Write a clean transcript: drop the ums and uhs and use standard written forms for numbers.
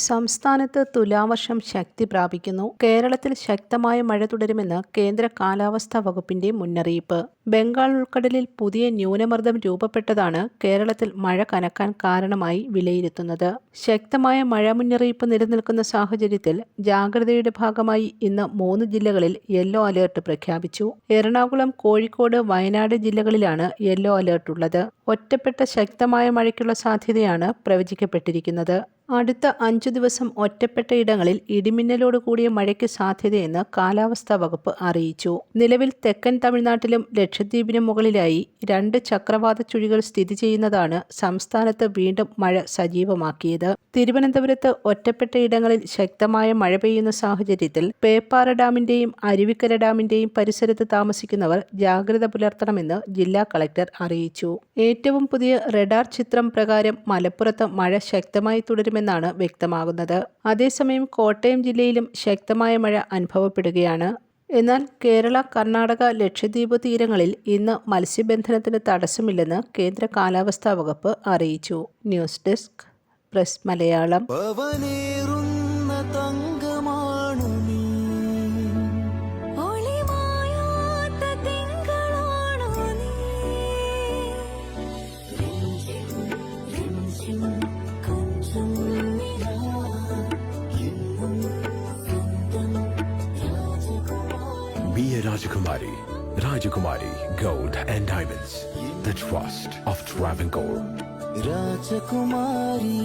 സംസ്ഥാനത്ത് തുലാവർഷം ശക്തി പ്രാപിക്കുന്നു. കേരളത്തിൽ ശക്തമായ മഴ തുടരുമെന്ന് കേന്ദ്ര കാലാവസ്ഥാ വകുപ്പിന്റെ മുന്നറിയിപ്പ്. ബംഗാൾ ഉൾക്കടലിൽ പുതിയ ന്യൂനമർദ്ദം രൂപപ്പെട്ടതാണ് കേരളത്തിൽ മഴ കനക്കാൻ കാരണമായി വിലയിരുത്തുന്നത്. ശക്തമായ മഴ മുന്നറിയിപ്പ് നിലനിൽക്കുന്ന സാഹചര്യത്തിൽ ജാഗ്രതയുടെ ഭാഗമായി ഇന്ന് 3 ജില്ലകളിൽ യെല്ലോ അലേർട്ട് പ്രഖ്യാപിച്ചു. എറണാകുളം, കോഴിക്കോട്, വയനാട് ജില്ലകളിലാണ് യെല്ലോ അലേർട്ട് ഉള്ളത്. ഒറ്റപ്പെട്ട ശക്തമായ മഴയ്ക്കുള്ള സാധ്യതയാണ് പ്രവചിക്കപ്പെട്ടിരിക്കുന്നത്. അടുത്ത 5 ദിവസം ഒറ്റപ്പെട്ട ഇടങ്ങളിൽ ഇടിമിന്നലോട് കൂടിയ മഴയ്ക്ക് സാധ്യതയെന്ന് കാലാവസ്ഥാ വകുപ്പ് അറിയിച്ചു. നിലവിൽ തെക്കൻ തമിഴ്നാട്ടിലും ലക്ഷദ്വീപിനും മുകളിലായി 2 ചക്രവാത ചുഴികൾ സ്ഥിതി ചെയ്യുന്നതാണ് സംസ്ഥാനത്ത് വീണ്ടും മഴ സജീവമാക്കിയത്. തിരുവനന്തപുരത്ത് ഒറ്റപ്പെട്ട ഇടങ്ങളിൽ ശക്തമായ മഴ പെയ്യുന്ന സാഹചര്യത്തിൽ പേപ്പാറ ഡാമിന്റെയും അരുവിക്കര ഡാമിന്റെയും പരിസരത്ത് താമസിക്കുന്നവർ ജാഗ്രത പുലർത്തണമെന്ന് ജില്ലാ കളക്ടർ അറിയിച്ചു. ഏറ്റവും പുതിയ റഡാർ ചിത്രം പ്രകാരം മലപ്പുറത്ത് മഴ ശക്തമായി തുടരുമെന്നാണ് വ്യക്തമാകുന്നത്. അതേസമയം കോട്ടയം ജില്ലയിലും ശക്തമായ മഴ അനുഭവപ്പെടുകയാണ്. എന്നാൽ കേരള, കർണാടക, ലക്ഷദ്വീപ് തീരങ്ങളിൽ ഇന്ന് മത്സ്യബന്ധനത്തിന് തടസ്സമില്ലെന്ന് കേന്ദ്ര കാലാവസ്ഥാ വകുപ്പ് അറിയിച്ചു. News desk press Malayalam. Be a Rajakumari. Rajakumari Gold and Diamonds. The trust of Travancore. Rajakumari.